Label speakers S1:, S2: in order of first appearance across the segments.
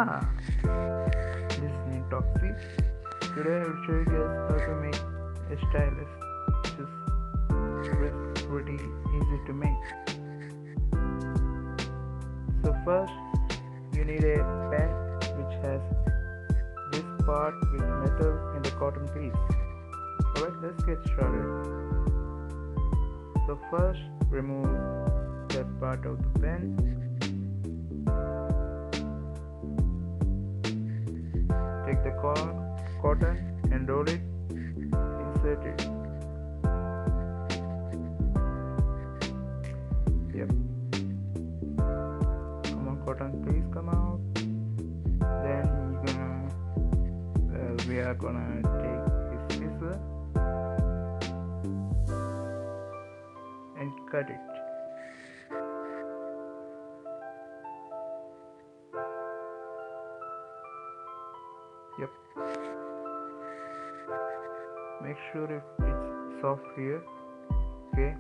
S1: Aloha! This is Toxy. Today I will show you guys how to make a stylus, which is pretty easy to make. So first you need a pen which has this part with metal and a cotton piece. Alright, let's get started. So first remove that part of the pen. Take the cotton and roll it, insert it. Yep. Come on, cotton, please come out. Then we are gonna take this scissor and cut it. Yep. Make sure if it's soft here. Okay.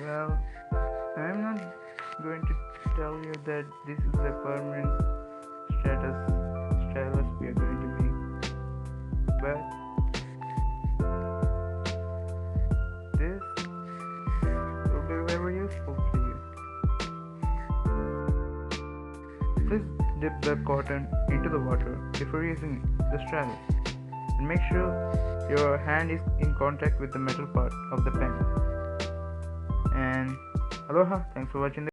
S1: Well, I'm not going to tell you that this is the permanent stylus we are going to make, but this will be very useful to you. Please dip the cotton into the water before using the stylus, and make sure your hand is in contact with the metal part of the pen. And aloha, thanks for watching.